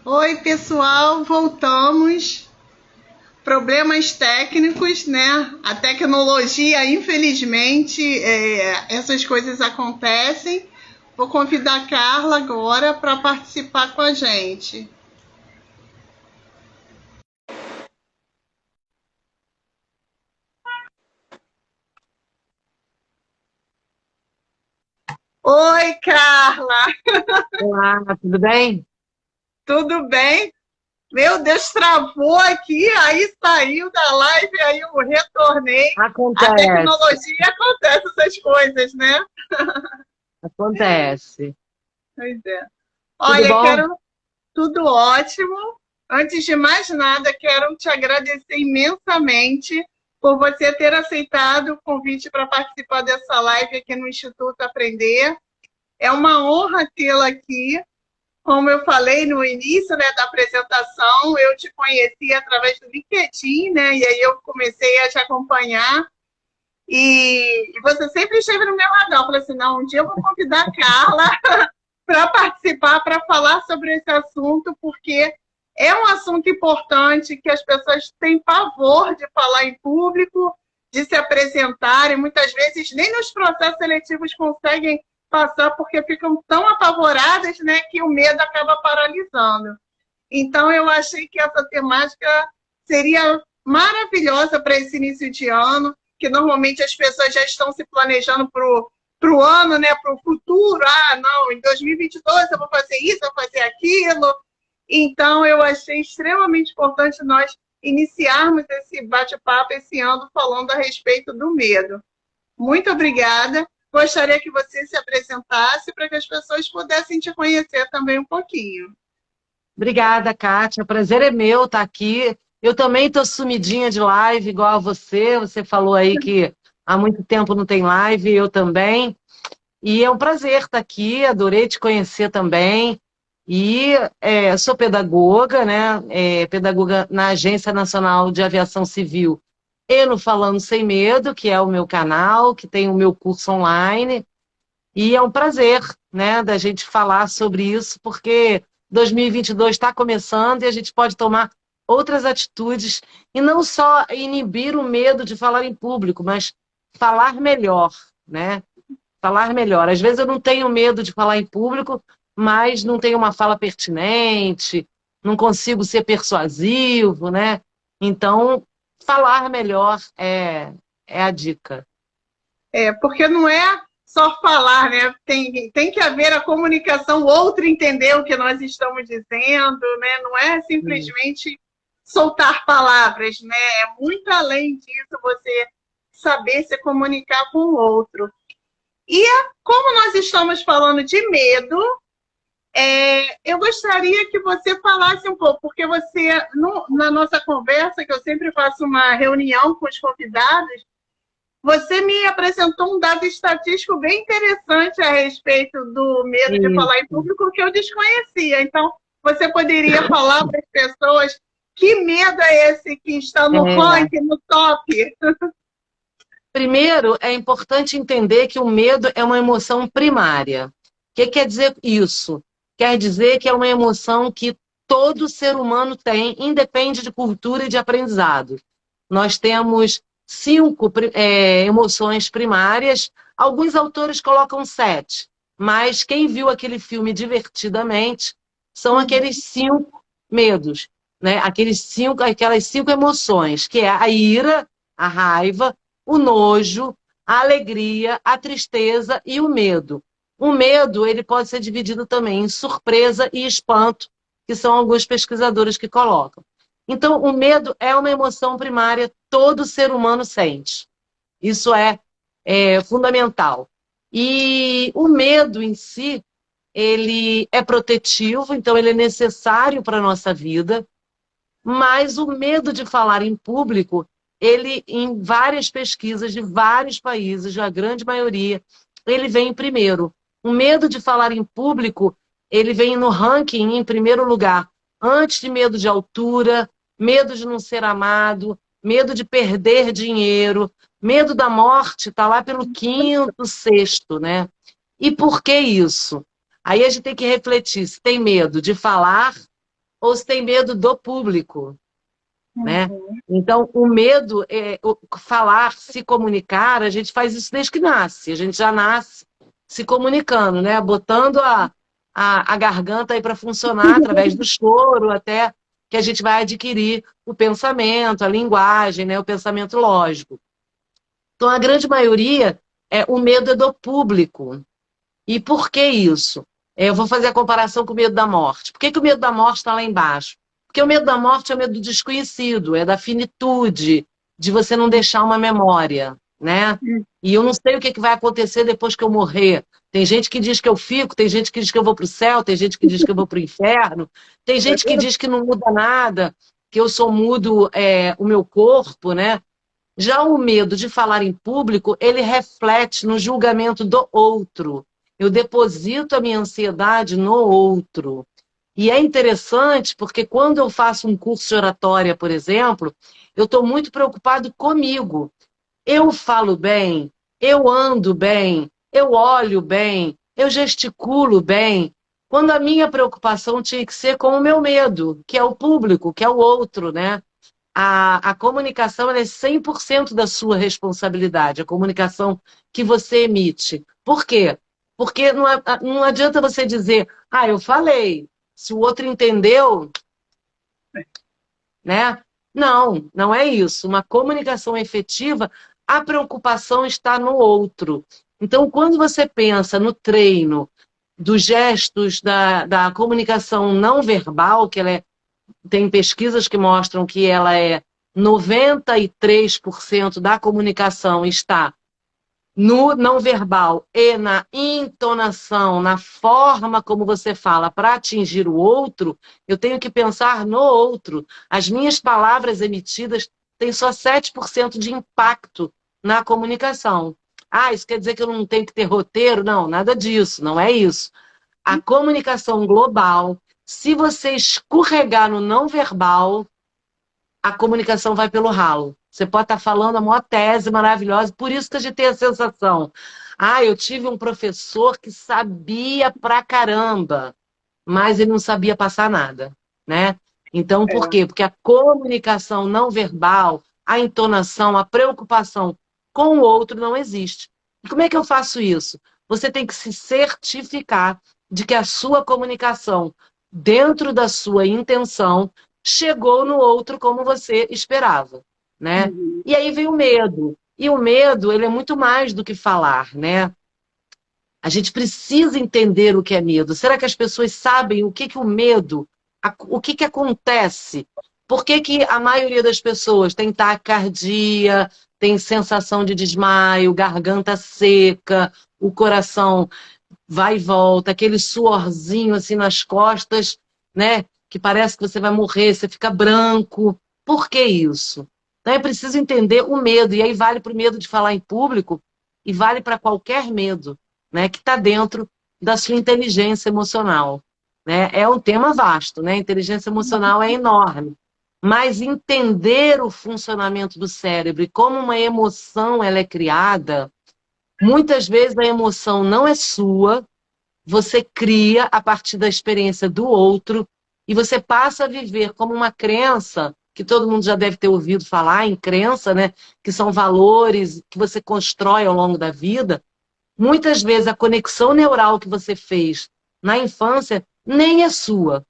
Oi, pessoal, voltamos. Problemas técnicos, né? A tecnologia, infelizmente, essas coisas acontecem. Vou convidar a Carla agora para participar com a gente. Oi, Carla, Olá, tudo bem? tudo bem? Meu Deus, travou aqui, aí saiu da live, aí eu retornei. A Acontece, tecnologia acontece essas coisas, né? acontece. Pois é. Tudo Olha, bom? quero tudo ótimo. Antes de mais nada, quero te agradecer imensamente por você ter aceitado o convite para participar dessa live aqui no Instituto Aprender. É uma honra tê-la aqui. Como eu falei no início, né, da apresentação, eu te conheci através do LinkedIn, né, e aí eu comecei a te acompanhar. E você sempre esteve no meu radar. Eu falei assim: não, um dia eu vou convidar a Carla para participar, para falar sobre esse assunto, porque é um assunto importante que as pessoas têm pavor de falar em público, de se apresentarem, muitas vezes nem nos processos seletivos conseguem passar porque ficam tão apavoradas, né, que o medo acaba paralisando. Então, eu achei que essa temática seria maravilhosa para esse início de ano, que normalmente as pessoas já estão se planejando para o ano, né, para o futuro. Ah, não, em 2022 eu vou fazer isso, eu vou fazer aquilo. Então, eu achei extremamente importante nós iniciarmos esse bate-papo esse ano falando a respeito do medo. Muito obrigada. Gostaria que você se apresentasse para que as pessoas pudessem te conhecer também um pouquinho. Obrigada, Kátia. O prazer é meu estar aqui. Eu também estou sumidinha de live, igual a você. Você falou aí que há muito tempo não tem live, eu também. E é um prazer estar aqui, adorei te conhecer também. E sou pedagoga, né? Pedagoga na Agência Nacional de Aviação Civil e no Falando Sem Medo, que é o meu canal, que tem o meu curso online. E é um prazer, né, da gente falar sobre isso, porque 2022 está começando e a gente pode tomar outras atitudes e não só inibir o medo de falar em público, mas falar melhor, né? Falar melhor. Às vezes eu não tenho medo de falar em público, mas não tenho uma fala pertinente, não consigo ser persuasivo, né? Então, falar melhor é a dica. Porque não é só falar, né? Tem que haver a comunicação, o outro entender o que nós estamos dizendo, né? Não é simplesmente soltar palavras, né? É muito além disso você saber se comunicar com o outro. E como nós estamos falando de medo, eu gostaria que você falasse um pouco, porque você, na nossa conversa, que eu sempre faço uma reunião com os convidados, você me apresentou um dado estatístico bem interessante a respeito do medo de falar em Isso. público que eu desconhecia. Então, você poderia falar para as pessoas que medo é esse que está no É. ranking, no top? Primeiro, é importante entender que o medo é uma emoção primária. O que quer dizer isso? Quer dizer que é uma emoção que todo ser humano tem, independe de cultura e de aprendizado. Nós temos cinco emoções primárias, alguns autores colocam sete, mas quem viu aquele filme divertidamente são aqueles cinco medos, né? Aquelas cinco emoções, que é a ira, a raiva, o nojo, a alegria, a tristeza e o medo. O medo, ele pode ser dividido também em surpresa e espanto, que são alguns pesquisadores que colocam. Então, o medo é uma emoção primária, todo ser humano sente. Isso é fundamental. E o medo em si, ele é protetivo, então ele é necessário para a nossa vida, mas o medo de falar em público, ele, em várias pesquisas de vários países, a grande maioria, ele vem em primeiro. O medo de falar em público, ele vem no ranking em primeiro lugar, antes de medo de altura, medo de não ser amado, medo de perder dinheiro, medo da morte, está lá pelo quinto, sexto, né? E por que isso? Aí a gente tem que refletir se tem medo de falar, ou se tem medo do público, né? Uhum. Então, o medo é falar, se comunicar, a gente faz isso desde que nasce. A gente já nasce se comunicando, né? Botando a garganta aí para funcionar através do choro, até que a gente vai adquirir o pensamento, a linguagem, né? O pensamento lógico. Então, a grande maioria, o medo é do público. E por que isso? Eu vou fazer a comparação com o medo da morte. Por que que o medo da morte está lá embaixo? Porque o medo da morte é o medo do desconhecido, é da finitude, de você não deixar uma memória, né? E eu não sei o que que vai acontecer depois que eu morrer. Tem gente que diz que eu fico, tem gente que diz que eu vou para o céu, tem gente que diz que eu vou para o inferno, tem gente que diz que não muda nada, que eu só mudo o meu corpo, né? Já o medo de falar em público, ele reflete no julgamento do outro. Eu deposito a minha ansiedade no outro. E é interessante porque quando eu faço um curso de oratória, por exemplo, eu estou muito preocupado comigo. Eu falo bem, eu ando bem, eu olho bem, eu gesticulo bem. Quando a minha preocupação tinha que ser com o meu medo, que é o público, que é o outro, né? A comunicação ela é 100% da sua responsabilidade, a comunicação que você emite. Por quê? Porque não adianta você dizer, eu falei, se o outro entendeu, né? Não, não é isso. Uma comunicação efetiva, a preocupação está no outro. Então, quando você pensa no treino dos gestos da comunicação não verbal, que ela tem pesquisas que mostram que ela é 93% da comunicação está no não verbal e na entonação, na forma como você fala para atingir o outro, eu tenho que pensar no outro. As minhas palavras emitidas têm só 7% de impacto na comunicação. Isso quer dizer que eu não tenho que ter roteiro? Não, nada disso, não é isso. A comunicação global, se você escorregar no não verbal, a comunicação vai pelo ralo. Você pode estar falando a maior tese maravilhosa, por isso que a gente tem a sensação. Eu tive um professor que sabia pra caramba, mas ele não sabia passar nada, né? Então, por quê? Porque a comunicação não verbal, a entonação, a preocupação com o outro não existe. E como é que eu faço isso? Você tem que se certificar de que a sua comunicação, dentro da sua intenção, chegou no outro como você esperava, né? E aí vem o medo. E o medo, ele é muito mais do que falar, né? A gente precisa entender o que é medo. Será que as pessoas sabem o que que o medo, o que que acontece? Por que que a maioria das pessoas tem taquicardia, tem sensação de desmaio, garganta seca, o coração vai e volta, aquele suorzinho assim nas costas, né? Que parece que você vai morrer, você fica branco. Por que isso? Então é preciso entender o medo, e aí vale para o medo de falar em público e vale para qualquer medo, né? Que está dentro da sua inteligência emocional. Né? É um tema vasto, né? A inteligência emocional é enorme. Mas entender o funcionamento do cérebro e como uma emoção ela é criada, muitas vezes a emoção não é sua, você cria a partir da experiência do outro e você passa a viver como uma crença, que todo mundo já deve ter ouvido falar em crença, né? Que são valores que você constrói ao longo da vida. Muitas vezes a conexão neural que você fez na infância nem é sua.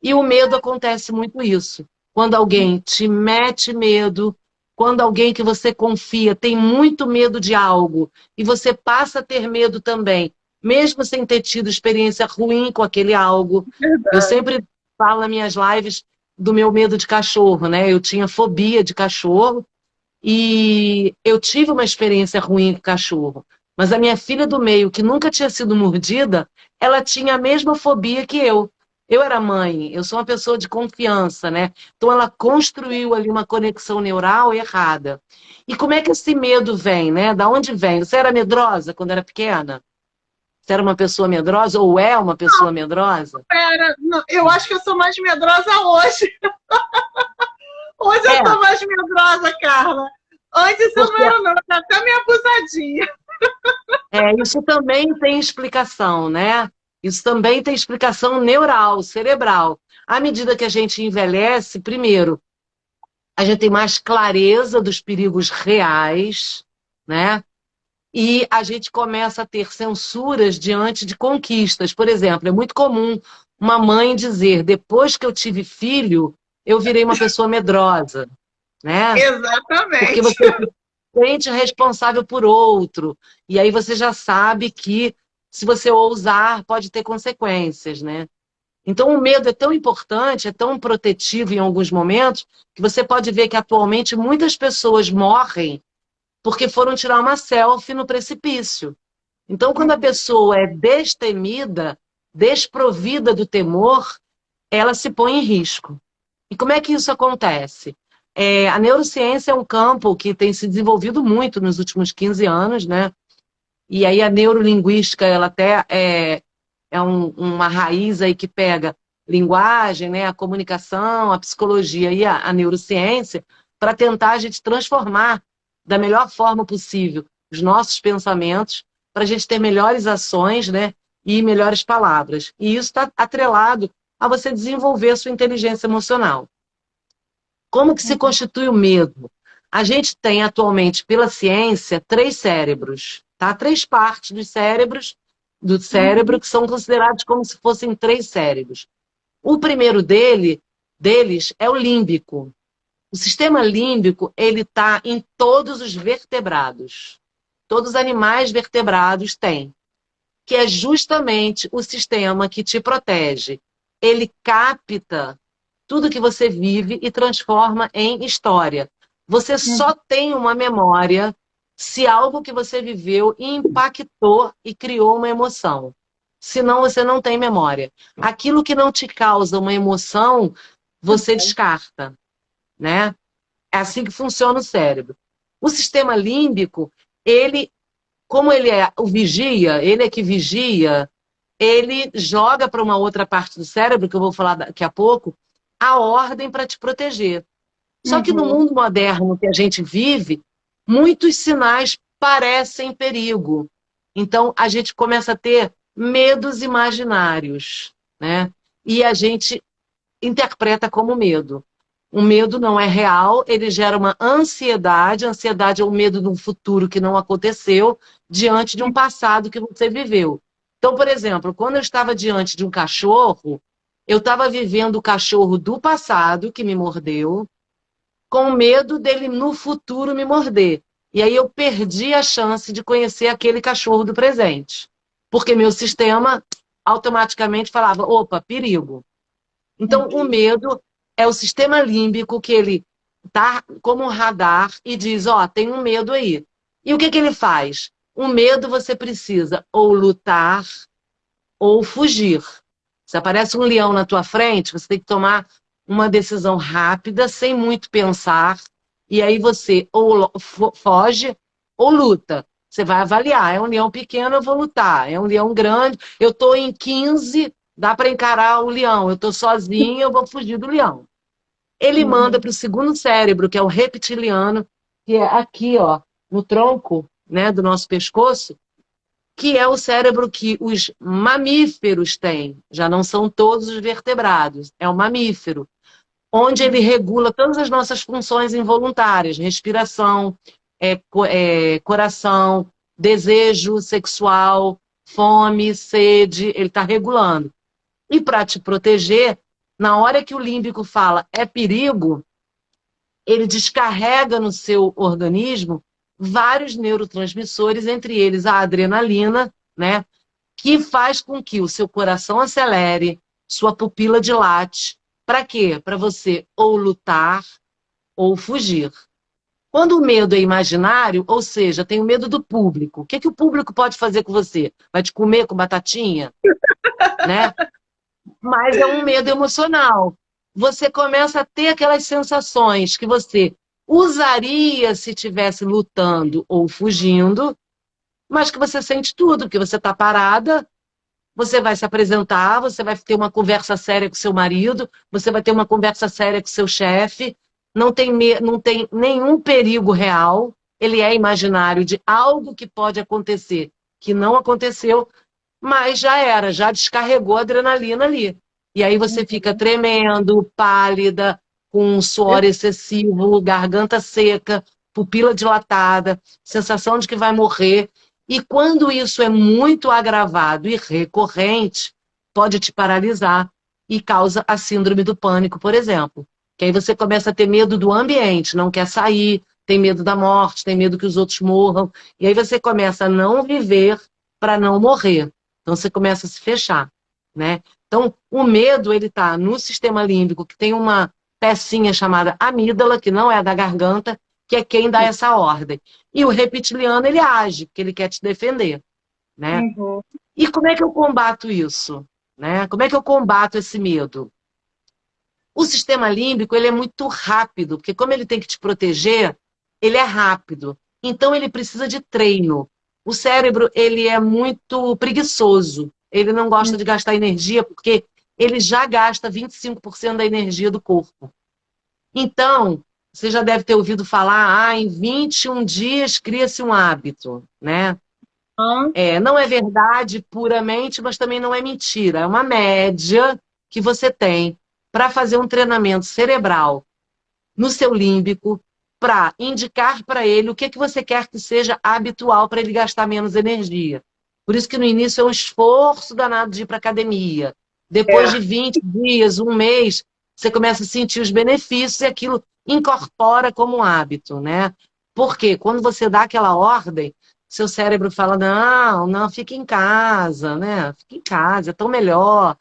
E o medo acontece muito isso. Quando alguém te mete medo, quando alguém que você confia tem muito medo de algo e você passa a ter medo também, mesmo sem ter tido experiência ruim com aquele algo. Eu sempre falo nas minhas lives do meu medo de cachorro, né? Eu tinha fobia de cachorro e eu tive uma experiência ruim com cachorro. Mas a minha filha do meio, que nunca tinha sido mordida, ela tinha a mesma fobia que eu. Eu era mãe, eu sou uma pessoa de confiança, né? Então ela construiu ali uma conexão neural errada. E como é que esse medo vem, né? Da onde vem? Você era medrosa quando era pequena? Você era uma pessoa medrosa ou é uma pessoa medrosa? Não, eu acho que eu sou mais medrosa hoje. Hoje eu sou mais medrosa, Carla. Antes eu não era, não. Eu até meio abusadinha. Isso também tem explicação, né? Isso também tem explicação neural, cerebral. À medida que a gente envelhece, primeiro, a gente tem mais clareza dos perigos reais, né? E a gente começa a ter censuras diante de conquistas. Por exemplo, é muito comum uma mãe dizer, depois que eu tive filho, eu virei uma pessoa medrosa, né? Porque Exatamente. você se sente responsável por outro, e aí você já sabe que se você ousar, pode ter consequências, né? Então o medo é tão importante, é tão protetivo em alguns momentos, que você pode ver que atualmente muitas pessoas morrem porque foram tirar uma selfie no precipício. Então, quando a pessoa é destemida, desprovida do temor, ela se põe em risco. E como é que isso acontece? A neurociência é um campo que tem se desenvolvido muito nos últimos 15 anos, né? E aí a neurolinguística, ela até uma raiz aí que pega linguagem, né, a comunicação, a psicologia e a neurociência, para tentar a gente transformar da melhor forma possível os nossos pensamentos, para a gente ter melhores ações, né, e melhores palavras. E isso está atrelado a você desenvolver a sua inteligência emocional. Como que se constitui o medo? A gente tem atualmente, pela ciência, 3 cérebros, tá? 3 partes do cérebro que são considerados como se fossem 3 cérebros. O primeiro deles é o límbico. O sistema límbico, ele está em todos os vertebrados. Todos os animais vertebrados têm, que é justamente o sistema que te protege. Ele capta tudo que você vive e transforma em história. Você só tem uma memória se algo que você viveu impactou e criou uma emoção. Senão você não tem memória. Aquilo que não te causa uma emoção, você descarta, né? É assim que funciona o cérebro. O sistema límbico, ele, como ele é o vigia, ele é que vigia, ele joga para uma outra parte do cérebro, que eu vou falar daqui a pouco, a ordem para te proteger. Só que no mundo moderno que a gente vive, muitos sinais parecem perigo. Então, a gente começa a ter medos imaginários, né? E a gente interpreta como medo. O medo não é real, ele gera uma ansiedade. A ansiedade é o medo de um futuro que não aconteceu diante de um passado que você viveu. Então, por exemplo, quando eu estava diante de um cachorro, eu estava vivendo o cachorro do passado que me mordeu, com medo dele no futuro me morder. E aí eu perdi a chance de conhecer aquele cachorro do presente. Porque meu sistema automaticamente falava, opa, perigo. Então, o medo é o sistema límbico que ele tá como um radar e diz, ó, tem um medo aí. E o que que ele faz? O medo você precisa ou lutar ou fugir. Se aparece um leão na tua frente, você tem que tomar uma decisão rápida, sem muito pensar, e aí você ou foge ou luta. Você vai avaliar, é um leão pequeno, eu vou lutar. É um leão grande, eu estou em 15, dá para encarar o leão. Eu estou sozinha, eu vou fugir do leão. Ele manda para o segundo cérebro, que é o reptiliano, que é aqui, ó, no tronco, né, do nosso pescoço, que é o cérebro que os mamíferos têm. Já não são todos os vertebrados, é o mamífero, onde ele regula todas as nossas funções involuntárias, respiração, coração, desejo sexual, fome, sede, ele está regulando. E para te proteger, na hora que o límbico fala é perigo, ele descarrega no seu organismo vários neurotransmissores, entre eles a adrenalina, né, que faz com que o seu coração acelere, sua pupila dilate. Para quê? Para você ou lutar ou fugir. Quando o medo é imaginário, ou seja, tem o medo do público, o que, que o público pode fazer com você? Vai te comer com batatinha? Né? Mas é um medo emocional. Você começa a ter aquelas sensações que você usaria se estivesse lutando ou fugindo, mas que você sente tudo, porque você está parada, você vai se apresentar, você vai ter uma conversa séria com seu marido, você vai ter uma conversa séria com seu chefe, não tem nenhum perigo real, ele é imaginário de algo que pode acontecer, que não aconteceu, mas já era, já descarregou a adrenalina ali. E aí você fica tremendo, pálida, com suor excessivo, garganta seca, pupila dilatada, sensação de que vai morrer. E quando isso é muito agravado e recorrente, pode te paralisar e causa a síndrome do pânico, por exemplo. Que aí você começa a ter medo do ambiente, não quer sair, tem medo da morte, tem medo que os outros morram. E aí você começa a não viver para não morrer. Então você começa a se fechar, né? Então o medo ele está no sistema límbico, que tem uma pecinha chamada amígdala, que não é da garganta, que é quem dá essa ordem. E o reptiliano ele age, porque ele quer te defender, né? Uhum. E como é que eu combato isso, né? Como é que eu combato esse medo? O sistema límbico ele é muito rápido, porque como ele tem que te proteger, ele é rápido. Então ele precisa de treino. O cérebro ele é muito preguiçoso. Ele não gosta de gastar energia porque ele já gasta 25% da energia do corpo. Então, você já deve ter ouvido falar, em 21 dias cria-se um hábito, né? Não é verdade puramente, mas também não é mentira. É uma média que você tem para fazer um treinamento cerebral no seu límbico para indicar para ele o que você quer que seja habitual para ele gastar menos energia. Por isso que no início é um esforço danado de ir para academia. Depois de 20 dias, um mês, você começa a sentir os benefícios e aquilo incorpora como um hábito, né? Porque quando você dá aquela ordem, seu cérebro fala, não, não, fica em casa, né? Fica em casa, é tão melhor.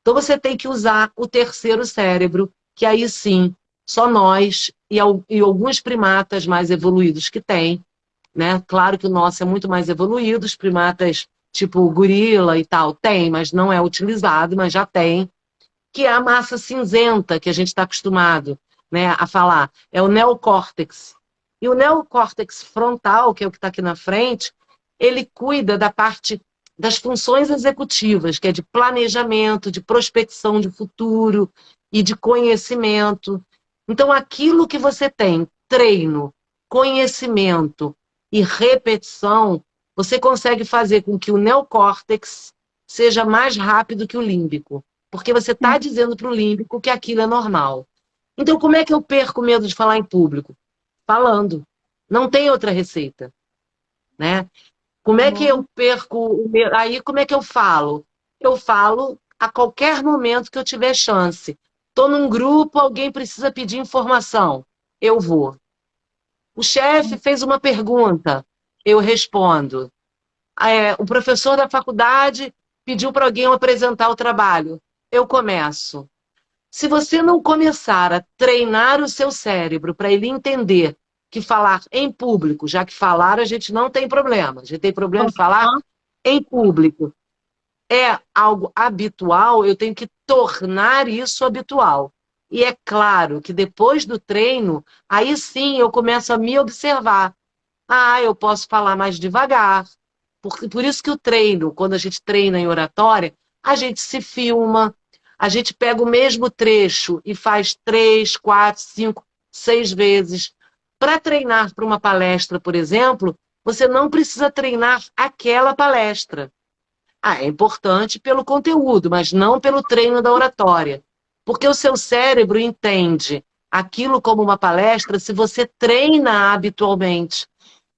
Então você tem que usar o terceiro cérebro, que aí sim, só nós e alguns primatas mais evoluídos que tem, né? Claro que o nosso é muito mais evoluído, os primatas tipo gorila e tal tem, mas não é utilizado, mas já tem, que é a massa cinzenta que a gente está acostumado, né, a falar. É o neocórtex. E o neocórtex frontal, que é o que está aqui na frente, ele cuida da parte das funções executivas, que é de planejamento, de prospecção de futuro e de conhecimento. Então, aquilo que você tem, treino, conhecimento e repetição, você consegue fazer com que o neocórtex seja mais rápido que o límbico, porque você está dizendo para o límbico que aquilo é normal. Então, como é que eu perco o medo de falar em público? Falando. Não tem outra receita, né? Como é que eu perco o medo? Aí, como é que eu falo? Eu falo a qualquer momento que eu tiver chance. Estou num grupo, alguém precisa pedir informação. Eu vou. O chefe fez uma pergunta. Eu respondo. O professor da faculdade pediu para alguém apresentar o trabalho. Eu começo. Se você não começar a treinar o seu cérebro para ele entender que falar em público, já que falar a gente não tem problema, a gente tem problema de falar em público, é algo habitual, eu tenho que tornar isso habitual. E é claro que depois do treino, aí sim eu começo a me observar. Eu posso falar mais devagar. Por isso que o treino, quando a gente treina em oratória, a gente se filma, a gente pega o mesmo trecho e faz 3, 4, 5, 6 vezes. Para treinar para uma palestra, por exemplo, você não precisa treinar aquela palestra. É importante pelo conteúdo, mas não pelo treino da oratória. Porque o seu cérebro entende aquilo como uma palestra se você treina habitualmente.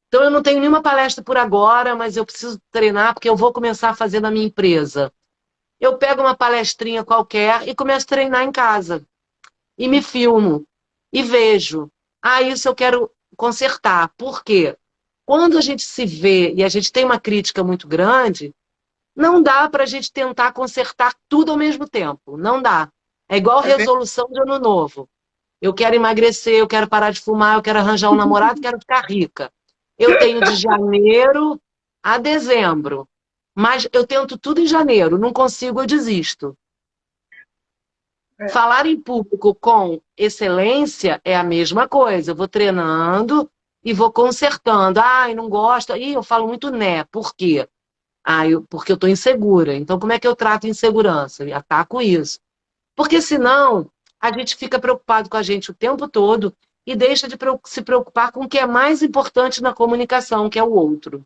Então, eu não tenho nenhuma palestra por agora, mas eu preciso treinar porque eu vou começar a fazer na minha empresa. Eu pego uma palestrinha qualquer e começo a treinar em casa. E me filmo. E vejo. Isso eu quero consertar. Por quê? Quando a gente se vê e a gente tem uma crítica muito grande, não dá para a gente tentar consertar tudo ao mesmo tempo. Não dá. É igual resolução de ano novo. Eu quero emagrecer, eu quero parar de fumar, eu quero arranjar um namorado, quero ficar rica. Eu tenho de janeiro a dezembro. Mas eu tento tudo em janeiro. Não consigo, eu desisto. Falar em público com excelência é a mesma coisa. Eu vou treinando e vou consertando. Não gosto. Eu falo muito né. Por quê? Porque eu estou insegura. Então, como é que eu trato insegurança? Eu ataco isso. Porque senão, a gente fica preocupado com a gente o tempo todo e deixa de se preocupar com o que é mais importante na comunicação, que é o outro.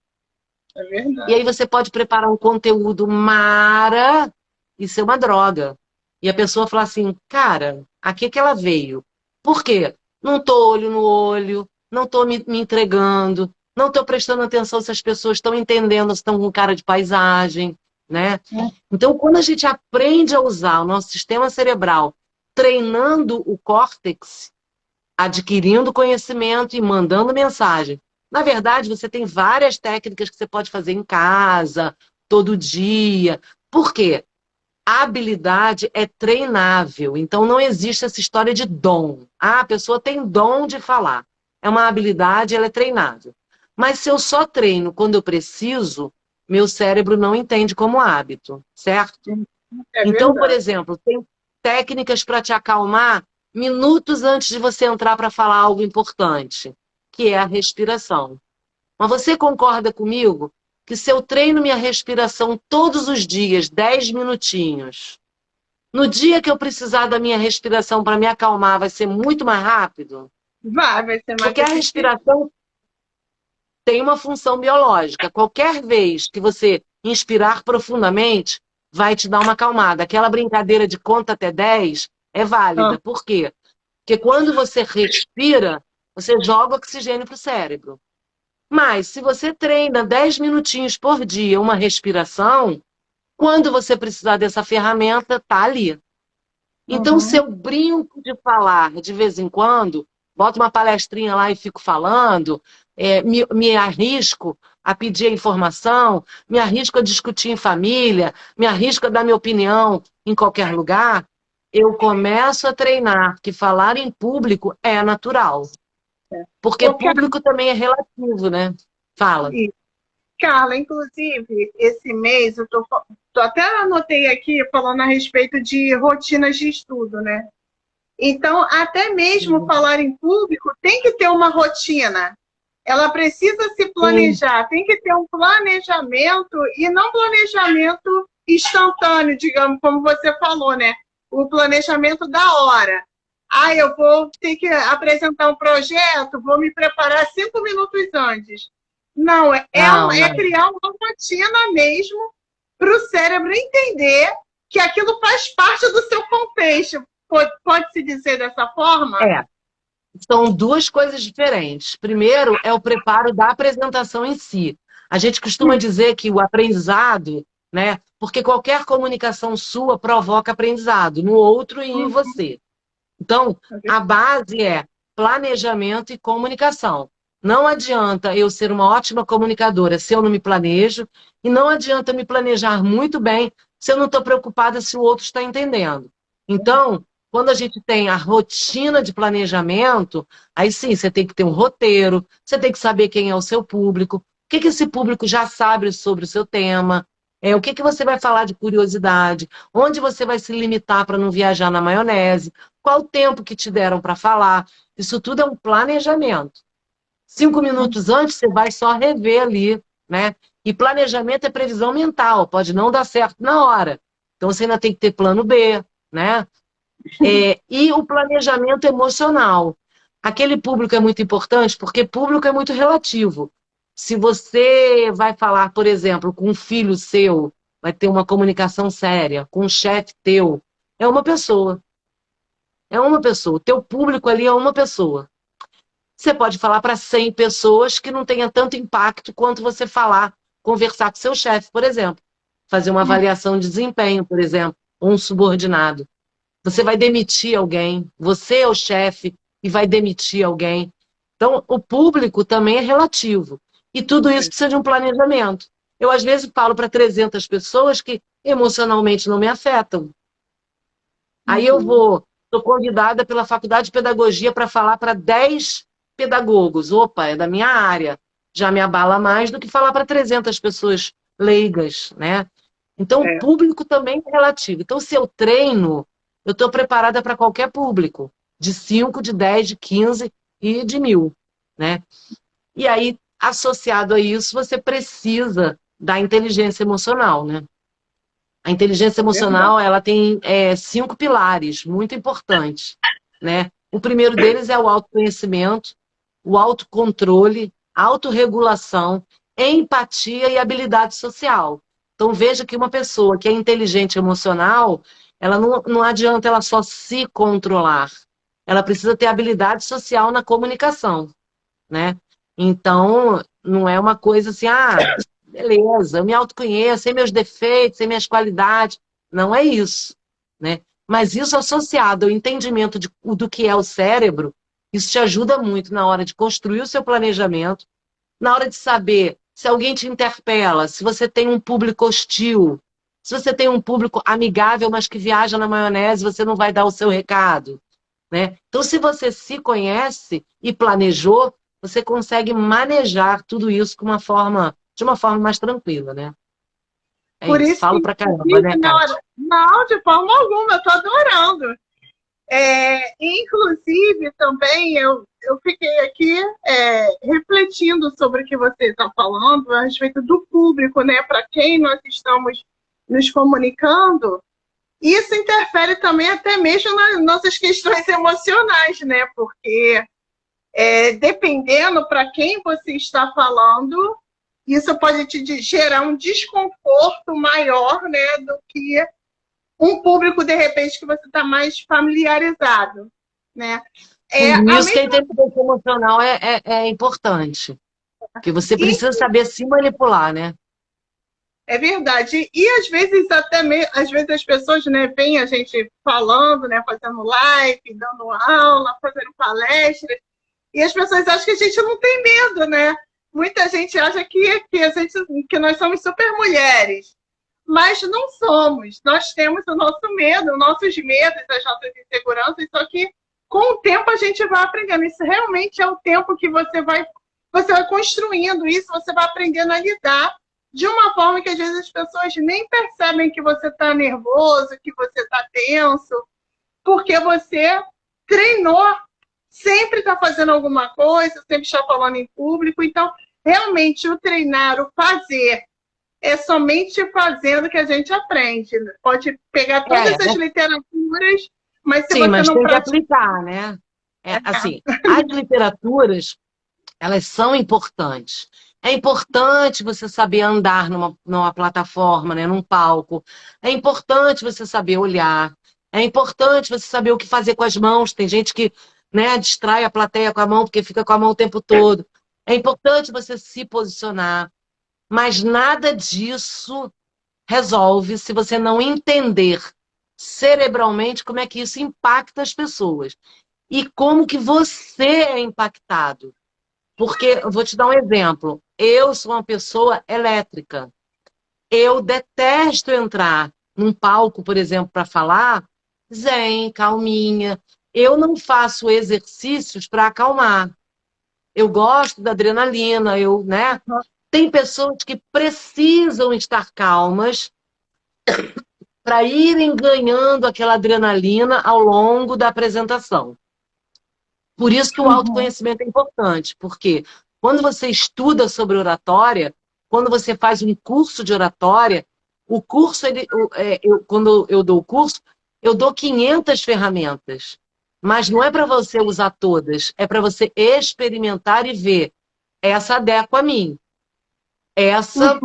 É E aí verdade. você pode preparar um conteúdo mara e ser uma droga. E a pessoa fala assim, cara, aqui que ela veio. Por quê? Não tô olho no olho, não tô me entregando, não tô prestando atenção se as pessoas estão entendendo, se estão com cara de paisagem, né? Então, quando a gente aprende a usar o nosso sistema cerebral, treinando o córtex, adquirindo conhecimento e mandando mensagem. Na verdade, você tem várias técnicas que você pode fazer em casa, todo dia. Por quê? A habilidade é treinável, então não existe essa história de dom. Ah, a pessoa tem dom de falar. É uma habilidade, ela é treinável. Mas se eu só treino quando eu preciso, meu cérebro não entende como hábito, certo? É Então, por verdade. exemplo, tem técnicas para te acalmar minutos antes de você entrar para falar algo importante, que é a respiração. Mas você concorda comigo que se eu treino minha respiração todos os dias, 10 minutinhos, no dia que eu precisar da minha respiração para me acalmar, vai ser muito mais rápido? Vai ser mais Porque a eficiente. respiração tem uma função biológica. Qualquer vez que você inspirar profundamente, vai te dar uma acalmada. Aquela brincadeira de conta até 10 é Ah, válida. Por quê? Porque quando você respira, você joga oxigênio para o cérebro. Mas se você treina 10 minutinhos por dia uma respiração, quando você precisar dessa ferramenta, tá ali. Então, se uhum. eu brinco de falar de vez em quando, boto uma palestrinha lá e fico falando, me arrisco a pedir a informação, me arrisco a discutir em família, me arrisco a dar minha opinião em qualquer lugar, eu começo a treinar que falar em público é natural. Porque Ô, público também é relativo, né? Fala. Carla, inclusive, esse mês tô até anotei aqui falando a respeito de rotinas de estudo, né? Então, até mesmo falar em público tem que ter uma rotina. Ela precisa se Sim. planejar, tem que ter um planejamento e não planejamento instantâneo, digamos, como você falou, né? O planejamento da hora. Ah, eu vou ter que apresentar um projeto, vou me preparar 5 minutos antes. Não, Não, é não. criar uma rotina mesmo para o cérebro entender que aquilo faz parte do seu contexto. Pode-se dizer dessa forma? É. São duas coisas diferentes. Primeiro é o preparo da apresentação em si. A gente costuma dizer que o aprendizado, né? Porque qualquer comunicação sua provoca aprendizado no outro e em você. Então, a base é planejamento e comunicação. Não adianta eu ser uma ótima comunicadora se eu não me planejo, e não adianta me planejar muito bem se eu não estou preocupada se o outro está entendendo. Então, quando a gente tem a rotina de planejamento, aí sim, você tem que ter um roteiro, você tem que saber quem é o seu público, o que que esse público já sabe sobre o seu tema, o que que você vai falar de curiosidade, onde você vai se limitar para não viajar na maionese, qual o tempo que te deram para falar. Isso tudo é um planejamento. 5 minutos antes, você vai só rever ali, né? E planejamento é previsão mental, pode não dar certo na hora. Então você ainda tem que ter plano B, né? E o planejamento emocional. Aquele público é muito importante porque público é muito relativo. Se você vai falar, por exemplo, com um filho seu, vai ter uma comunicação séria, com um chefe teu, é uma pessoa. É uma pessoa. O teu público ali é uma pessoa. Você pode falar para 100 pessoas que não tenha tanto impacto quanto você falar, conversar com seu chefe, por exemplo. Fazer uma avaliação de desempenho, por exemplo, ou um subordinado. Você vai demitir alguém, você é o chefe e vai demitir alguém. Então, o público também é relativo. E tudo isso precisa de um planejamento. Eu, às vezes, falo para 300 pessoas que emocionalmente não me afetam. Aí eu sou convidada pela Faculdade de Pedagogia para falar para 10 pedagogos. Opa, é da minha área. Já me abala mais do que falar para 300 pessoas leigas, né? Então, o É, público também é relativo. Então, se eu treino, eu estou preparada para qualquer público. De 5, de 10, de 15 e de 1.000, né? E aí, associado a isso, você precisa da inteligência emocional, né? A inteligência é verdade. emocional, ela tem 5 pilares muito importantes, né? O primeiro deles é o autoconhecimento, o autocontrole, a autorregulação empatia e habilidade social. Então veja que uma pessoa que é inteligente e emocional, ela não adianta ela só se controlar. Ela precisa ter habilidade social na comunicação, né? Então, não é uma coisa assim, beleza, eu me autoconheço, sei meus defeitos, sei minhas qualidades. Não é isso, né? Mas isso associado ao entendimento do que é o cérebro, isso te ajuda muito na hora de construir o seu planejamento, na hora de saber se alguém te interpela, se você tem um público hostil, se você tem um público amigável, mas que viaja na maionese, você não vai dar o seu recado, né? Então, se você se conhece e planejou, você consegue manejar tudo isso de uma forma mais tranquila, né? É Por isso. isso que, Falo pra caramba, né, Kátia? não, de forma alguma, eu estou adorando. Inclusive, também eu fiquei aqui refletindo sobre o que você está falando a respeito do público, né? Para quem nós estamos nos comunicando, isso interfere também até mesmo nas nossas questões emocionais, né? Porque dependendo para quem você está falando, isso pode te gerar um desconforto maior, né, do que um público, de repente, que você está mais familiarizado, né? Por A isso que a mesma... inteligência emocional é importante. Porque você E precisa saber se manipular, né? é verdade. E às vezes até mesmo, às vezes as pessoas, né, veem a gente falando, né, fazendo live, dando aula, fazendo palestras, e as pessoas acham que a gente não tem medo, né? Muita gente acha que nós somos super mulheres, mas não somos. Nós temos o nosso medo, os nossos medos, as nossas inseguranças, só que com o tempo a gente vai aprendendo. Isso realmente é o tempo que você vai construindo isso, você vai aprendendo a lidar de uma forma que às vezes as pessoas nem percebem que você está nervoso, que você está tenso, porque você treinou, sempre está fazendo alguma coisa, sempre está falando em público. Então, realmente, o treinar, o fazer, é somente fazendo que a gente aprende. Pode pegar todas as literaturas, mas se Sim, você mas não tem que praticar... aplicar, né? Assim, as literaturas, elas são importantes. É importante você saber andar numa plataforma, né, num palco. É importante você saber olhar. É importante você saber o que fazer com as mãos. Tem gente que, né, distrai a plateia com a mão porque fica com a mão o tempo todo. É importante você se posicionar. Mas nada disso resolve se você não entender cerebralmente como é que isso impacta as pessoas. E como que você é impactado. Porque, eu vou te dar um exemplo. Eu sou uma pessoa elétrica. Eu detesto entrar num palco, por exemplo, para falar zen, calminha. Eu não faço exercícios para acalmar. Eu gosto da adrenalina, né? Tem pessoas que precisam estar calmas para irem ganhando aquela adrenalina ao longo da apresentação. Por isso que o autoconhecimento é importante, porque quando você estuda sobre oratória, quando você faz um curso de oratória, o curso, quando eu dou o curso, eu dou 500 ferramentas. Mas não é para você usar todas, é para você experimentar e ver. Essa adequa a mim. Essa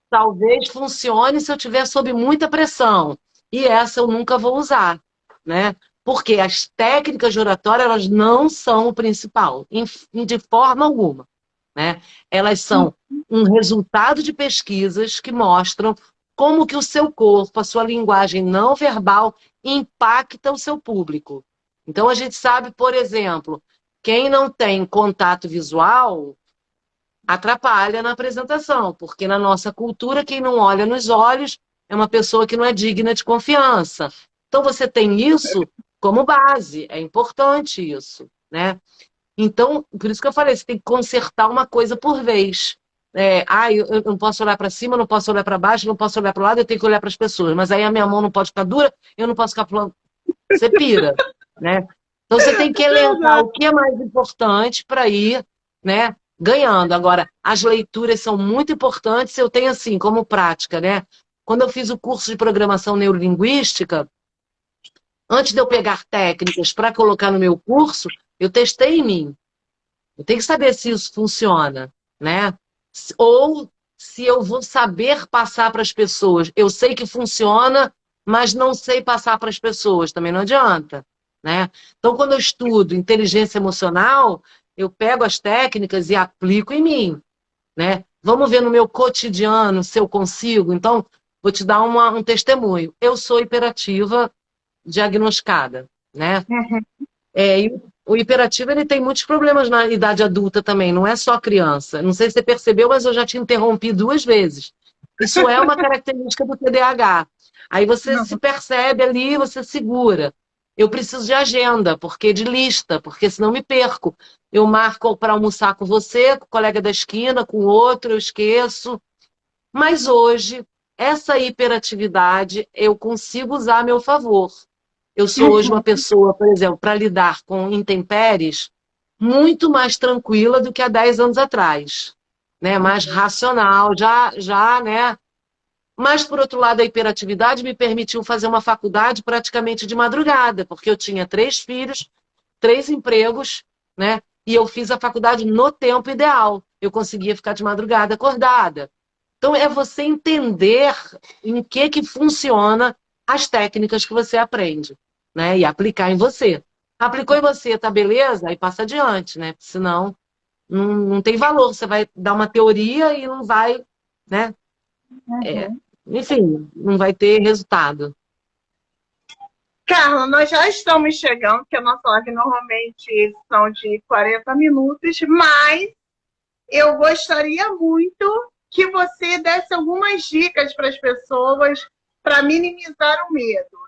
talvez funcione se eu estiver sob muita pressão. E essa eu nunca vou usar, né? Porque as técnicas de oratória, elas não são o principal, de forma alguma, né? Elas são um resultado de pesquisas que mostram como que o seu corpo, a sua linguagem não verbal impacta o seu público. Então, a gente sabe, por exemplo, quem não tem contato visual atrapalha na apresentação, porque na nossa cultura, quem não olha nos olhos é uma pessoa que não é digna de confiança. Então, você tem isso como base, é importante isso, né? Então, por isso que eu falei, você tem que consertar uma coisa por vez. Eu não posso olhar para cima, não posso olhar para baixo, não posso olhar para o lado, eu tenho que olhar para as pessoas. Mas aí a minha mão não pode ficar dura, eu não posso ficar pulando. Você pira, né? Então você tem que elencar o que é mais importante para ir, né, ganhando. Agora, as leituras são muito importantes, eu tenho assim, como prática, né? Quando eu fiz o curso de programação neurolinguística, antes de eu pegar técnicas para colocar no meu curso, eu testei em mim. Eu tenho que saber se isso funciona, né? ou se eu vou saber passar para as pessoas. Eu sei que funciona, mas não sei passar para as pessoas, também não adianta, né? Então, quando eu estudo inteligência emocional, eu pego as técnicas e aplico em mim, né? Vamos ver no meu cotidiano se eu consigo. Então, vou te dar um testemunho. Eu sou hiperativa diagnosticada, né? E o hiperativo ele tem muitos problemas na idade adulta também, não é só criança. Não sei se você percebeu, mas eu já te interrompi 2 vezes. Isso é uma característica do TDAH. Aí você Não. se percebe ali, você segura. Eu preciso de agenda, porque de lista, porque senão me perco. Eu marco para almoçar com você, com o colega da esquina, com outro, eu esqueço. Mas hoje, essa hiperatividade eu consigo usar a meu favor. Eu sou hoje uma pessoa, por exemplo, para lidar com intempéries, muito mais tranquila do que há 10 anos atrás, né? Mais racional, já, né? Mas, por outro lado, a hiperatividade me permitiu fazer uma faculdade praticamente de madrugada, porque eu tinha 3 filhos, 3 empregos, né? E eu fiz a faculdade no tempo ideal. Eu conseguia ficar de madrugada acordada. Então, é você entender em que funciona as técnicas que você aprende, né? E aplicar em você. Aplicou em você, tá beleza? Aí passa adiante, né? Senão, não tem valor. Você vai dar uma teoria e não vai, né? Enfim, não vai ter resultado. Carla, nós já estamos chegando, porque a nossa live normalmente são de 40 minutos, mas eu gostaria muito que você desse algumas dicas para as pessoas para minimizar o medo.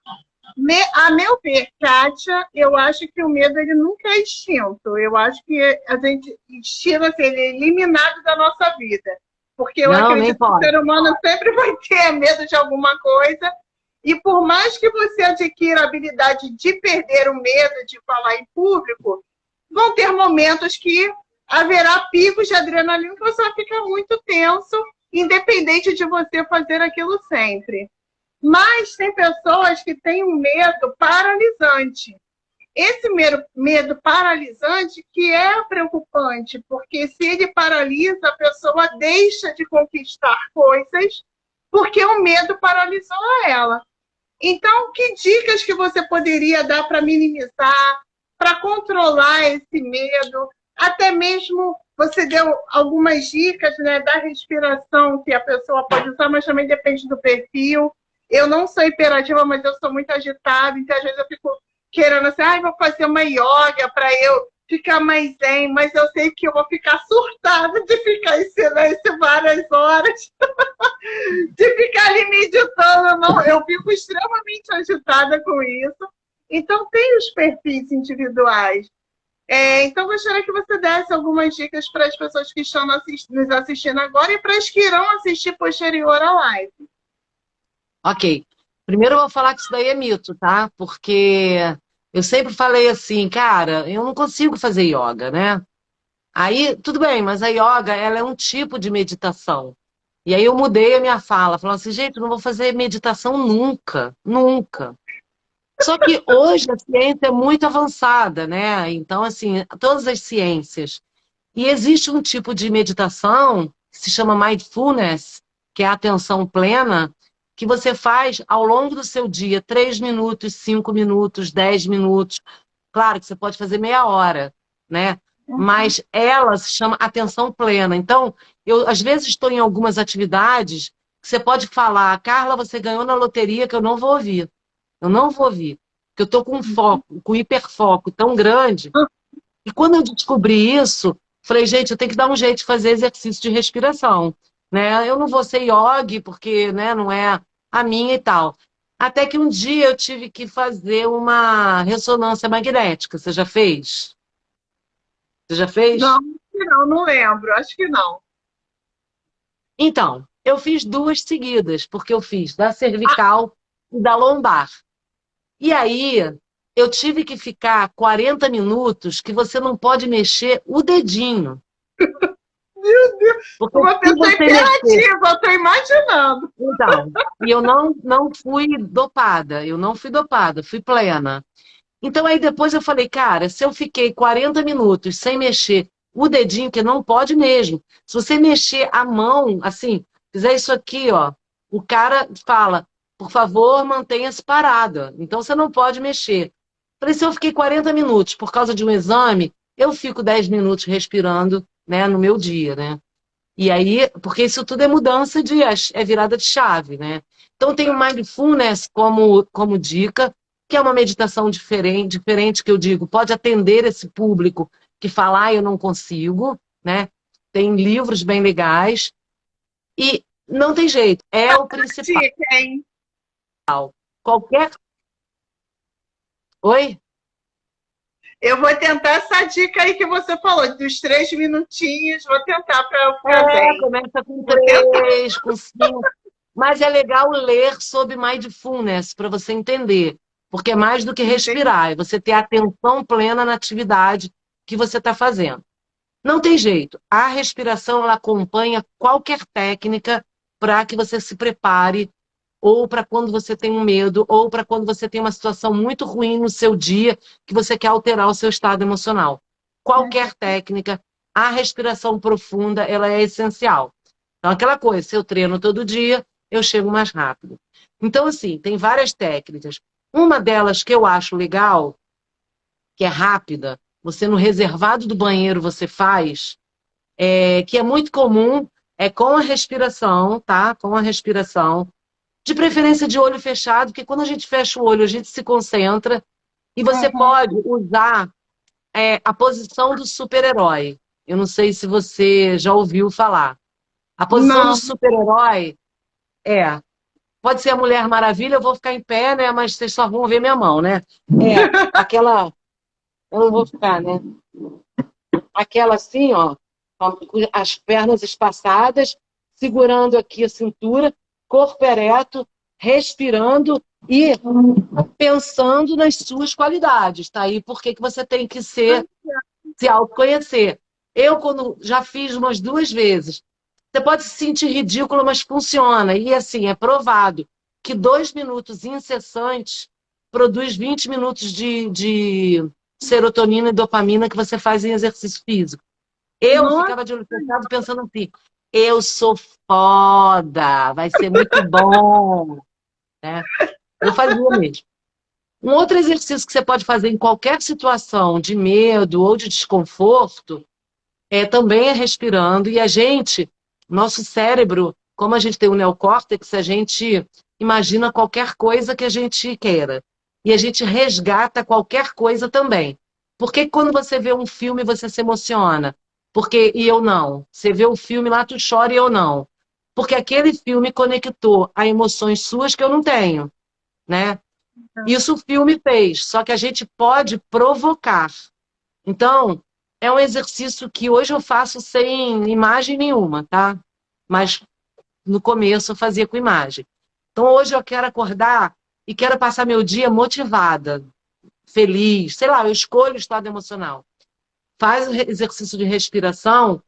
A meu ver, Kátia, eu acho que o medo ele nunca é extinto. Eu acho que a gente extingue, assim, ele é eliminado da nossa vida. Porque eu Não, nem acredito que o pode. ser humano sempre vai ter medo de alguma coisa. E por mais que você adquira a habilidade de perder o medo de falar em público, vão ter momentos que haverá picos de adrenalina que você vai ficar muito tenso, independente de você fazer aquilo sempre. Mas tem pessoas que têm um medo paralisante. Esse medo paralisante que é preocupante, porque se ele paralisa, a pessoa deixa de conquistar coisas porque o medo paralisou ela. Então, que dicas que você poderia dar para minimizar, para controlar esse medo? Até mesmo você deu algumas dicas, né, da respiração que a pessoa pode usar, mas também depende do perfil. Eu não sou hiperativa, mas eu sou muito agitada, então às vezes eu fico querendo assim, vou fazer uma yoga para eu ficar mais zen, mas eu sei que eu vou ficar surtada de ficar em silêncio várias horas, de ficar ali meditando. Não, eu fico extremamente agitada com isso. Então, tem os perfis individuais. Então, gostaria que você desse algumas dicas para as pessoas que estão nos assistindo agora e para as que irão assistir posterior à live. Ok. Primeiro eu vou falar que isso daí é mito, tá? Porque eu sempre falei assim, cara, eu não consigo fazer yoga, né? Aí, tudo bem, mas a yoga, ela é um tipo de meditação. E aí eu mudei a minha fala, falando assim, gente, eu não vou fazer meditação nunca, nunca. Só que hoje a ciência é muito avançada, né? Então, assim, todas as ciências. E existe um tipo de meditação que se chama mindfulness, que é a atenção plena, que você faz ao longo do seu dia, 3 minutos, 5 minutos, 10 minutos. Claro que você pode fazer meia hora, né? Mas ela se chama atenção plena. Então, eu às vezes estou em algumas atividades que você pode falar, Carla, você ganhou na loteria que eu não vou ouvir. Eu não vou ouvir. Porque eu estou com um foco, com hiperfoco tão grande. E quando eu descobri isso, falei, gente, eu tenho que dar um jeito de fazer exercício de respiração, né? Eu não vou ser yogi, porque, né, não é a minha e tal. Até que um dia eu tive que fazer uma ressonância magnética. Você já fez? Você já fez? Não lembro. Acho que não. Então, eu fiz 2 seguidas, porque eu fiz da cervical e da lombar. E aí, eu tive que ficar 40 minutos que você não pode mexer o dedinho. Meu Deus, Porque uma se pessoa você mexer... imperativa, eu estou imaginando. Então, e eu não fui dopada, eu não fui dopada, fui plena. Então aí depois eu falei, cara, se eu fiquei 40 minutos sem mexer o dedinho, que não pode mesmo. Se você mexer a mão, assim, fizer isso aqui, ó, o cara fala, por favor, mantenha-se parada. Então você não pode mexer. Falei, se eu fiquei 40 minutos por causa de um exame, eu fico 10 minutos respirando, né, no meu dia, né? E aí, porque isso tudo é mudança é virada de chave, né? Então tem o Mindfulness como dica, que é uma meditação diferente que eu digo, pode atender esse público que fala, eu não consigo, né? Tem livros bem legais e não tem jeito, é o principal. Dica, hein? Qualquer... Oi? Eu vou tentar essa dica aí que você falou, dos 3 minutinhos, vou tentar para eu ficar bem. Começa com Vou tentar. 3, com 5. Mas é legal ler sobre mindfulness para você entender, porque é mais do que Entendi. respirar, é você ter atenção plena na atividade que você está fazendo. Não tem jeito, a respiração ela acompanha qualquer técnica para que você se prepare, ou para quando você tem um medo, ou para quando você tem uma situação muito ruim no seu dia, que você quer alterar o seu estado emocional. Qualquer técnica, a respiração profunda, ela é essencial. Então, aquela coisa, se eu treino todo dia, eu chego mais rápido. Então, assim, tem várias técnicas. Uma delas que eu acho legal, que é rápida, você no reservado do banheiro você faz, que é muito comum, é com a respiração, tá? Com a respiração. De preferência de olho fechado, porque quando a gente fecha o olho, a gente se concentra e você Uhum. pode usar a posição do super-herói. Eu não sei se você já ouviu falar. A posição do Não. super-herói é, pode ser a Mulher Maravilha, eu vou ficar em pé, né? Mas vocês só vão ver minha mão, né? Aquela, eu não vou ficar, né? Aquela assim, ó, com as pernas espaçadas, segurando aqui a cintura, corpo ereto, respirando e pensando nas suas qualidades, tá? E por que que você tem que se autoconhecer. Eu, quando já fiz umas 2 vezes, você pode se sentir ridículo, mas funciona. E assim, é provado que 2 minutos incessantes produz 20 minutos de serotonina e dopamina que você faz em exercício físico. Eu Nossa, ficava de olho fechado pensando assim, eu sou foda, vai ser muito bom, né? Eu fazia mesmo. Um outro exercício que você pode fazer em qualquer situação de medo ou de desconforto também é respirando. E a gente, nosso cérebro, como a gente tem o neocórtex, a gente imagina qualquer coisa que a gente queira. E a gente resgata qualquer coisa também. Por que quando você vê um filme você se emociona? E eu não. Você vê o filme lá, tu chora e eu não. Porque aquele filme conectou a emoções suas que eu não tenho, né? Isso o filme fez, só que a gente pode provocar. Então, é um exercício que hoje eu faço sem imagem nenhuma, tá? Mas no começo eu fazia com imagem. Então, hoje eu quero acordar e quero passar meu dia motivada, feliz, sei lá, eu escolho o estado emocional. Faz o exercício de respiração,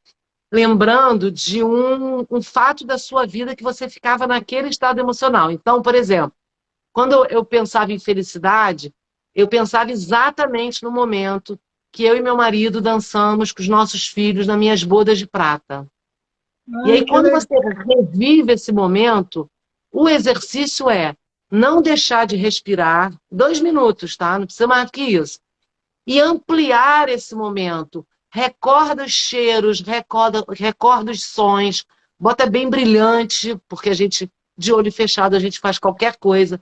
lembrando de um fato da sua vida que você ficava naquele estado emocional. Então, por exemplo, quando eu pensava em felicidade, eu pensava exatamente no momento que eu e meu marido dançamos com os nossos filhos nas minhas bodas de prata. E ai, aí, que quando legal. você revive esse momento, o exercício é não deixar de respirar 2 minutos, tá? Não precisa mais do que isso. E ampliar esse momento. Recorda os cheiros, recorda os sons, bota bem brilhante, porque a gente, de olho fechado, a gente faz qualquer coisa.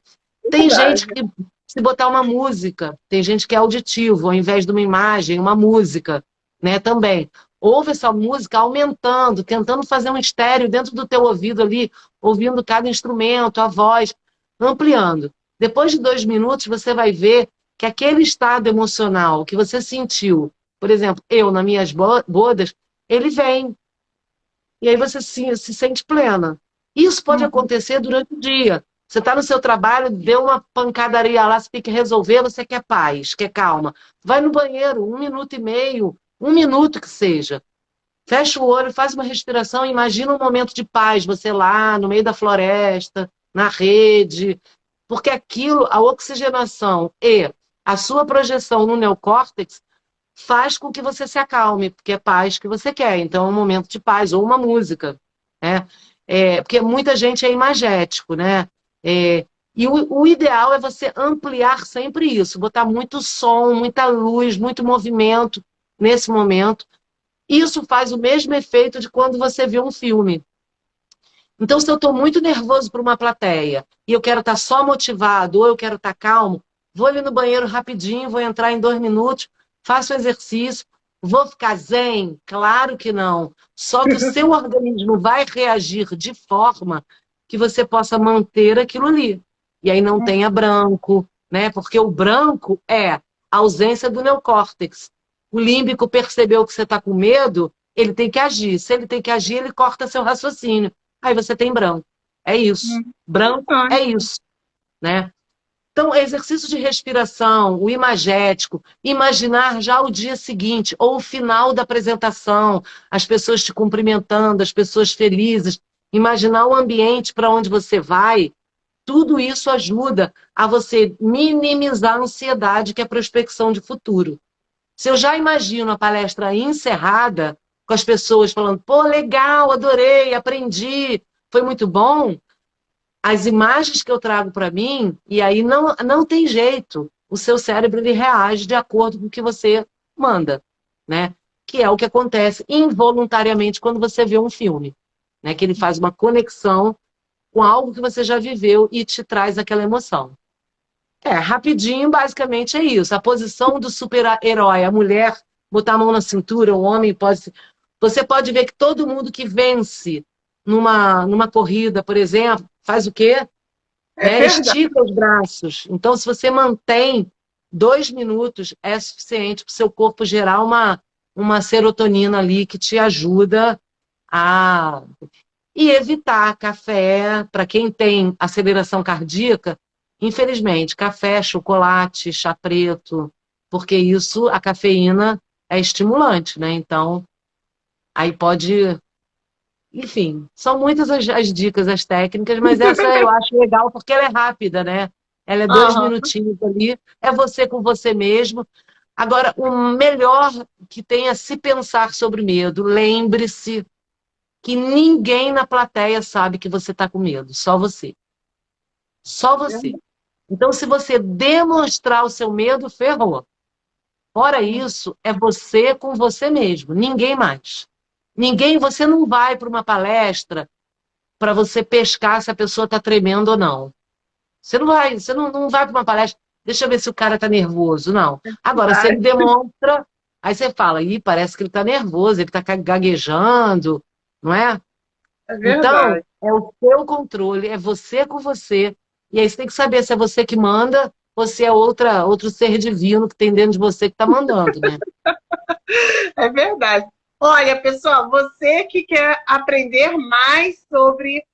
Tem gente Verdade. que, se botar uma música, tem gente que é auditivo, ao invés de uma imagem, uma música, né, também. Ouve essa música aumentando, tentando fazer um estéreo dentro do teu ouvido ali, ouvindo cada instrumento, a voz, ampliando. Depois de 2 minutos, você vai ver que aquele estado emocional que você sentiu, por exemplo, eu nas minhas bodas, ele vem. E aí você se sente plena. Isso pode Uhum. acontecer durante o dia. Você está no seu trabalho, deu uma pancadaria lá, você tem que resolver, você quer paz, quer calma. Vai no banheiro, 1 minuto e meio, 1 minuto que seja. Fecha o olho, faz uma respiração, imagina um momento de paz, você lá no meio da floresta, na rede, porque aquilo, a oxigenação e a sua projeção no neocórtex faz com que você se acalme, porque é paz que você quer. Então é um momento de paz, ou uma música, né? Porque muita gente é imagético, né? E o ideal é você ampliar sempre isso, botar muito som, muita luz, muito movimento nesse momento. Isso faz o mesmo efeito de quando você vê um filme. Então, se eu estou muito nervoso para uma plateia e eu quero estar só motivado ou eu quero estar calmo, vou ali no banheiro rapidinho, vou entrar em 2 minutos, faço o exercício, vou ficar zen? Claro que não. Só que o seu organismo vai reagir de forma que você possa manter aquilo ali. E aí não tenha branco, né? Porque o branco é a ausência do neocórtex. O límbico percebeu que você está com medo, ele tem que agir. Se ele tem que agir, ele corta seu raciocínio. Aí você tem branco. É isso. Branco é isso, né? Então, exercício de respiração, o imagético, imaginar já o dia seguinte ou o final da apresentação, as pessoas te cumprimentando, as pessoas felizes, imaginar o ambiente para onde você vai, tudo isso ajuda a você minimizar a ansiedade, que é a prospecção de futuro. Se eu já imagino a palestra encerrada, com as pessoas falando, pô, legal, adorei, aprendi, foi muito bom, as imagens que eu trago para mim, e aí não tem jeito, o seu cérebro ele reage de acordo com o que você manda, né? Que é o que acontece involuntariamente quando você vê um filme, né? Que ele faz uma conexão com algo que você já viveu e te traz aquela emoção. Rapidinho, basicamente é isso. A posição do super-herói, a mulher botar a mão na cintura, o homem pode... Você pode ver que todo mundo que vence numa corrida, por exemplo, faz o quê? Estica os braços. Então, se você mantém 2 minutos, é suficiente para o seu corpo gerar uma serotonina ali que te ajuda a... E evitar café, para quem tem aceleração cardíaca, infelizmente, café, chocolate, chá preto, porque isso, a cafeína é estimulante, né? Então, aí pode... Enfim, são muitas as dicas, as técnicas, mas essa eu acho legal porque ela é rápida, né? Ela é 2 minutinhos ali, é você com você mesmo. Agora, o melhor que tem é se pensar sobre medo. Lembre-se que ninguém na plateia sabe que você está com medo, só você. Só você. Então, se você demonstrar o seu medo, ferrou. Fora isso, é você com você mesmo, ninguém mais. Você não vai para uma palestra para você pescar se a pessoa está tremendo ou não. Você não vai para uma palestra, deixa eu ver se o cara está nervoso, não. Agora, se ele demonstra, aí você fala, parece que ele está nervoso, ele está gaguejando, não é? É verdade. Então, é o seu controle, é você com você. E aí você tem que saber se é você que manda ou se é outro ser divino que tem dentro de você que está mandando, né? É verdade. Olha, pessoal, você que quer aprender mais sobre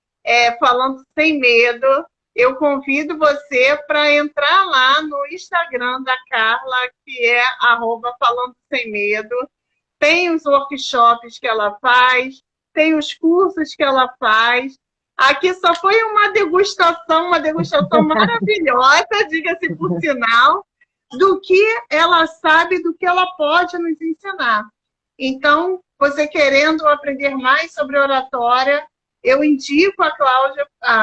Falando Sem Medo, eu convido você para entrar lá no Instagram da Carla, que é @Falando Sem Medo. Tem os workshops que ela faz, tem os cursos que ela faz. Aqui só foi uma degustação maravilhosa, diga-se por sinal, do que ela sabe, do que ela pode nos ensinar. Então, você querendo aprender mais sobre oratória, eu indico a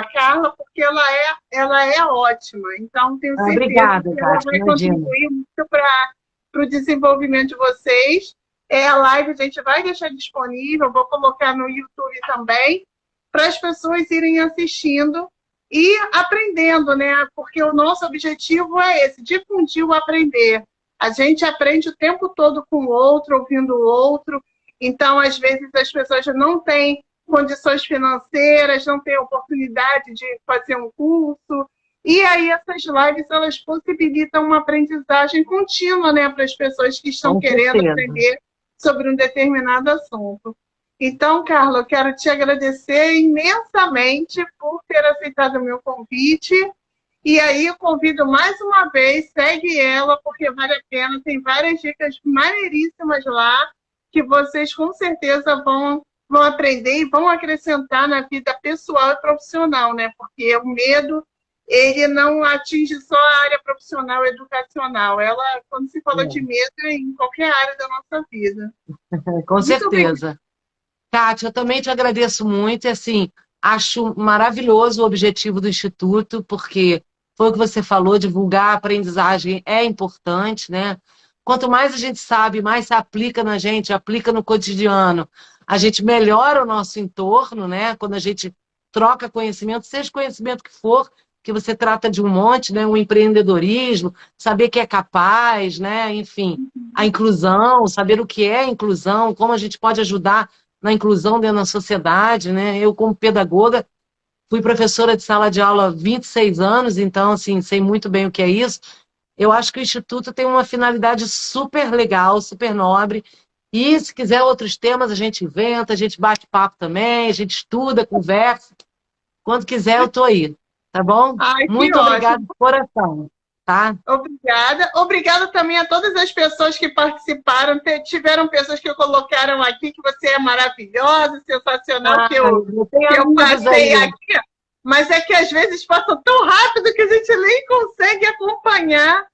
Carla, porque ela é ótima. Então, tenho certeza Obrigada, que ela vai contribuir muito para o desenvolvimento de vocês. A live a gente vai deixar disponível, vou colocar no YouTube também, para as pessoas irem assistindo e aprendendo, né? Porque o nosso objetivo é esse, difundir o aprender. A gente aprende o tempo todo com o outro, ouvindo o outro. Então, às vezes, as pessoas não têm condições financeiras, não têm oportunidade de fazer um curso. E aí, essas lives, elas possibilitam uma aprendizagem contínua, né, para as pessoas que estão querendo aprender sobre um determinado assunto. Então, Carla, eu quero te agradecer imensamente por ter aceitado o meu convite. E aí eu convido mais uma vez, segue ela, porque vale a pena, tem várias dicas maneiríssimas lá, que vocês com certeza vão aprender e vão acrescentar na vida pessoal e profissional, né? Porque o medo, ele não atinge só a área profissional educacional. Ela, quando se fala de É, medo, é em qualquer área da nossa vida. com Muito obrigada. certeza. Kátia, eu também te agradeço muito e, assim, acho maravilhoso o objetivo do Instituto, porque foi o que você falou, divulgar a aprendizagem é importante, né? Quanto mais a gente sabe, mais se aplica na gente, aplica no cotidiano, a gente melhora o nosso entorno, né? Quando a gente troca conhecimento, seja o conhecimento que for, que você trata de um monte, né? O empreendedorismo, saber que é capaz, né? Enfim, a inclusão, saber o que é inclusão, como a gente pode ajudar na inclusão dentro da sociedade, né? Eu, como pedagoga, fui professora de sala de aula há 26 anos, então, assim, sei muito bem o que é isso. Eu acho que o Instituto tem uma finalidade super legal, super nobre, e se quiser outros temas, a gente inventa, a gente bate papo também, a gente estuda, conversa. Quando quiser, eu estou aí, tá bom? Ai, que Muito obrigada ótimo. de coração, tá? Obrigada. Obrigada também a todas as pessoas que participaram. Tiveram pessoas que colocaram aqui que você é maravilhosa, sensacional, Ah, eu tenho que eu amigos passei aí. aqui. Mas é que às vezes passa tão rápido que a gente nem consegue acompanhar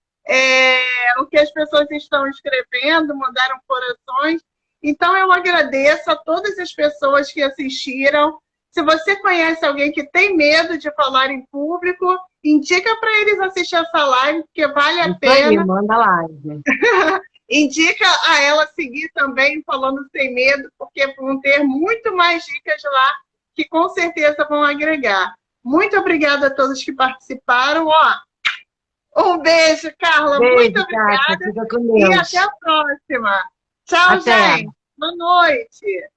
o que as pessoas estão escrevendo, mandaram corações. Então, eu agradeço a todas as pessoas que assistiram. Se você conhece alguém que tem medo de falar em público, indica para eles assistir essa live, porque vale a Isso aí, pena. manda live. Indica a ela seguir também, falando sem medo, porque vão ter muito mais dicas lá que com certeza vão agregar. Muito obrigada a todos que participaram. Ó, um beijo, Carla. Muito Beijo, Kátia, obrigada fica com e até Deus. a próxima. Tchau, Até. gente. Boa noite.